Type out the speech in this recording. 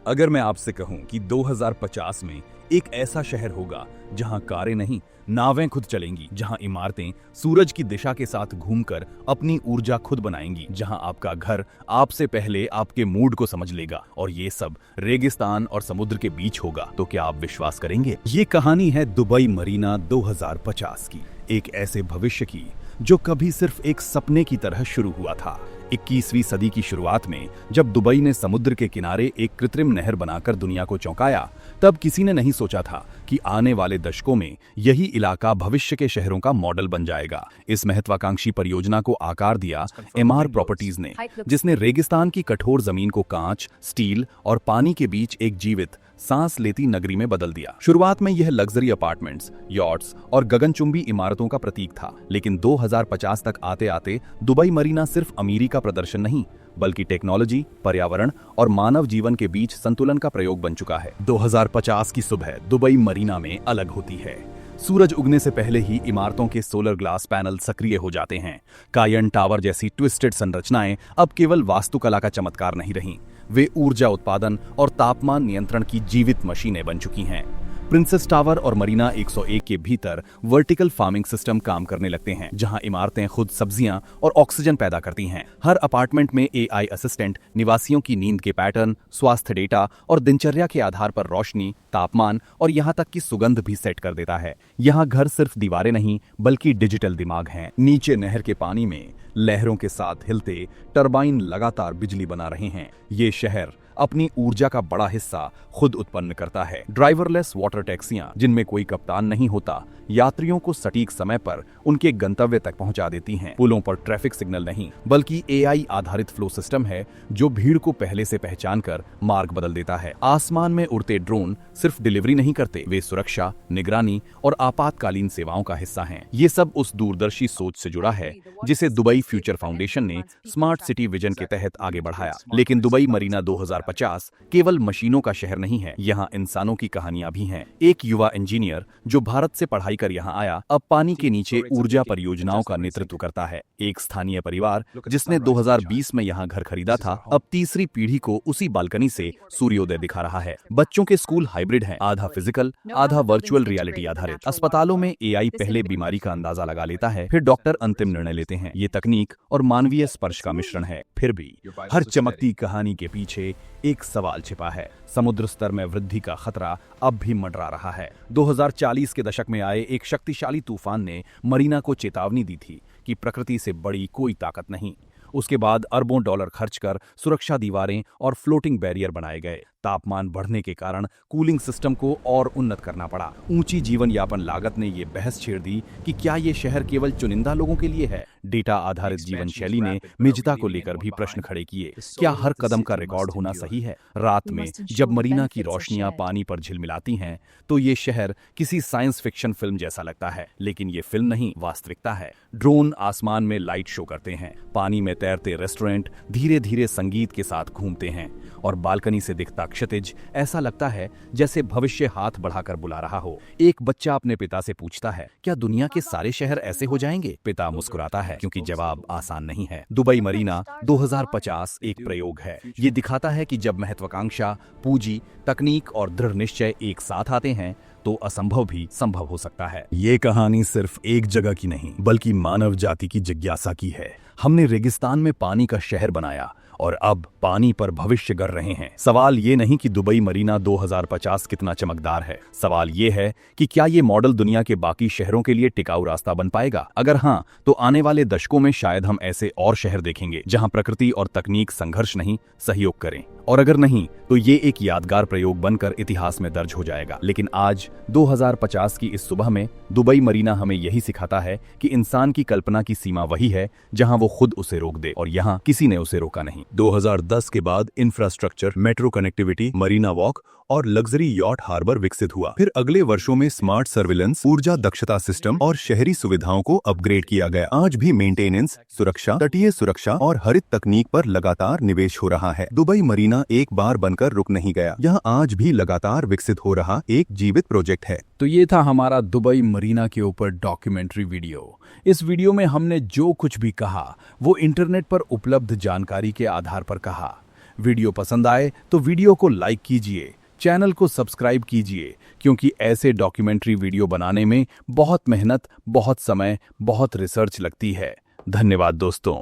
अगर मैं आपसे कहूं कि 2050 में एक ऐसा शहर होगा जहां कारें नहीं, नावें खुद चलेंगी, जहां इमारतें सूरज की दिशा के साथ घूमकर अपनी ऊर्जा खुद बनाएंगी, जहां आपका घर आपसे पहले आपके मूड को समझ लेगा और ये सब रेगिस्तान और समुद्र के बीच होगा, तो क्या आप विश्वास करेंगे? ये कहानी है दुबई मरीना 2050 की, एक ऐसे भविष्य की जो कभी सिर्फ एक सपने की तरह शुरू हुआ था। 21वीं सदी की शुरुआत में जब दुबई ने समुद्र के किनारे एक कृत्रिम नहर बनाकर दुनिया को चौंकाया, तब किसी ने नहीं सोचा था कि आने वाले दशकों में यही इलाका भविष्य के शहरों का मॉडल बन जाएगा। इस महत्वाकांक्षी परियोजना को आकार दिया एमआर प्रॉपर्टीज ने, जिसने रेगिस्तान की कठोर जमीन को कांच, स्टील और पानी के बीच एक जीवित, सांस लेती नगरी में बदल दिया। शुरुआत में यह लग्जरी अपार्टमेंट्स, यॉट्स और गगनचुंबी इमारतों का प्रतीक था, लेकिन 2050 तक आते आते दुबई मरीना सिर्फ अमीरी का प्रदर्शन नहीं, बल्कि टेक्नोलॉजी, पर्यावरण और मानव जीवन के बीच संतुलन का प्रयोग बन चुका है। 2050 की सुबह दुबई मरीना में अलग होती है। सूरज उगने से पहले ही इमारतों के सोलर ग्लास पैनल सक्रिय हो जाते हैं। कायन टावर जैसी ट्विस्टेड संरचनाएं अब केवल वास्तुकला का चमत्कार नहीं रहीं, वे ऊर्जा उत्पादन और तापमान नियंत्रण की जीवित मशीनें बन चुकी हैं। प्रिंसेस टावर और मरीना 101 के भीतर वर्टिकल फार्मिंग सिस्टम काम करने लगते हैं, जहां इमारतें खुद सब्जियां और ऑक्सीजन पैदा करती हैं। हर अपार्टमेंट में एआई असिस्टेंट निवासियों की नींद के पैटर्न, स्वास्थ्य डेटा और दिनचर्या के आधार पर रोशनी, तापमान और यहां तक कि सुगंध भी सेट कर देता है। यहां घर सिर्फ दीवारें नहीं, बल्कि डिजिटल दिमाग हैं। नीचे नहर के पानी में लहरों के साथ हिलते टरबाइन लगातार बिजली बना रहे हैं। ये शहर अपनी ऊर्जा का बड़ा हिस्सा खुद उत्पन्न करता है। ड्राइवरलेस वाटर टैक्सियां, जिनमें कोई कप्तान नहीं होता, यात्रियों को सटीक समय पर उनके गंतव्य तक पहुंचा देती हैं। पुलों पर ट्रैफिक सिग्नल नहीं, बल्कि एआई आधारित फ्लो सिस्टम है जो भीड़ को पहले से पहचानकर मार्ग बदल देता है। आसमान में उड़ते ड्रोन सिर्फ डिलीवरी नहीं करते, वे सुरक्षा, निगरानी और आपातकालीन सेवाओं का हिस्सा हैं। ये सब उस दूरदर्शी सोच से जुड़ा है जिसे दुबई फ्यूचर फाउंडेशन ने स्मार्ट सिटी विजन के तहत आगे बढ़ाया। लेकिन दुबई मरीना 2050 केवल मशीनों का शहर नहीं है, यहाँ इंसानों की कहानियां भी हैं। एक युवा इंजीनियर जो भारत से पढ़ाई कर यहाँ आया, अब पानी के नीचे ऊर्जा परियोजनाओं का नेतृत्व करता है। एक स्थानीय परिवार जिसने 2020 में यहाँ घर खरीदा था, अब तीसरी पीढ़ी को उसी बालकनी से सूर्योदय दिखा रहा है। बच्चों के स्कूल हाइब्रिड हैं, आधा फिजिकल, आधा वर्चुअल रियलिटी आधारित। अस्पतालों में एआई पहले बीमारी का अंदाजा लगा लेता है, फिर डॉक्टर अंतिम निर्णय लेते हैं। ये तकनीक और मानवीय स्पर्श का मिश्रण है। फिर भी हर चमकती कहानी के पीछे एक सवाल छिपा है। समुद्र स्तर में वृद्धि का खतरा अब भी मंडरा रहा है। 2040 के दशक में आए एक शक्तिशाली तूफान ने मरीना को चेतावनी दी थी कि प्रकृति से बड़ी कोई ताकत नहीं। उसके बाद अरबों डॉलर खर्च कर सुरक्षा दीवारें और फ्लोटिंग बैरियर बनाए गए। तापमान बढ़ने के कारण कूलिंग सिस्टम को और उन्नत करना पड़ा। ऊंची जीवन यापन लागत ने ये बहस छेड़ दी कि क्या ये शहर केवल चुनिंदा लोगों के लिए है। डेटा आधारित जीवन शैली ने निजता को लेकर भी प्रश्न खड़े किए। क्या हर कदम का रिकॉर्ड होना सही है? रात में जब मरीना की रोशनियां पानी पर झिलमिलाती हैं, तो ये शहर किसी साइंस फिक्शन फिल्म जैसा लगता है, लेकिन ये फिल्म नहीं, वास्तविकता है। ड्रोन आसमान में लाइट शो करते हैं, पानी में तैरते रेस्टोरेंट धीरे धीरे संगीत के साथ घूमते हैं, और बालकनी से दिखता क्षितिज ऐसा लगता है जैसे भविष्य हाथ बढ़ाकर बुला रहा हो। एक बच्चा अपने पिता से पूछता है, क्या दुनिया के सारे शहर ऐसे हो जाएंगे? पिता मुस्कुराता है, क्योंकि जवाब आसान नहीं है। दुबई मरीना 2050 एक प्रयोग है। ये दिखाता है कि जब महत्वाकांक्षा, पूंजी, तकनीक और दृढ़ निश्चय एक साथ आते हैं, तो असंभव भी संभव हो सकता है। ये कहानी सिर्फ एक जगह की नहीं, बल्कि मानव जाति की जिज्ञासा की है। हमने रेगिस्तान में पानी का शहर बनाया और अब पानी पर भविष्य गढ़ रहे हैं। सवाल ये नहीं कि दुबई मरीना 2050 कितना चमकदार है, सवाल ये है कि क्या ये मॉडल दुनिया के बाकी शहरों के लिए टिकाऊ रास्ता बन पाएगा। अगर हाँ, तो आने वाले दशकों में शायद हम ऐसे और शहर देखेंगे जहां प्रकृति और तकनीक संघर्ष नहीं, सहयोग करें। और अगर नहीं, तो ये एक यादगार प्रयोग बनकर इतिहास में दर्ज हो जाएगा। लेकिन आज 2050 की इस सुबह में दुबई मरीना हमें यही सिखाता है कि इंसान की कल्पना की सीमा वही है जहां वो खुद उसे रोक दे, और यहाँ किसी ने उसे रोका नहीं। 2010 के बाद infrastructure, metro connectivity, Marina walk और लग्जरी यॉट हार्बर विकसित हुआ। फिर अगले वर्षों में स्मार्ट सर्विलेंस, ऊर्जा दक्षता सिस्टम और शहरी सुविधाओं को अपग्रेड किया गया। आज भी मेंटेनेंस, सुरक्षा, तटीय सुरक्षा और हरित तकनीक पर लगातार निवेश हो रहा है। दुबई मरीना एक बार बनकर रुक नहीं गया, यह आज भी लगातार विकसित हो रहा एक जीवित प्रोजेक्ट है। तो ये था हमारा दुबई मरीना के ऊपर डॉक्यूमेंट्री वीडियो। इस वीडियो में हमने जो कुछ भी कहा वो इंटरनेट पर उपलब्ध जानकारी के आधार पर कहा। वीडियो पसंद आए तो वीडियो को लाइक कीजिए, चैनल को सब्सक्राइब कीजिए, क्योंकि ऐसे डॉक्यूमेंट्री वीडियो बनाने में बहुत मेहनत, बहुत समय, बहुत रिसर्च लगती है। धन्यवाद दोस्तों।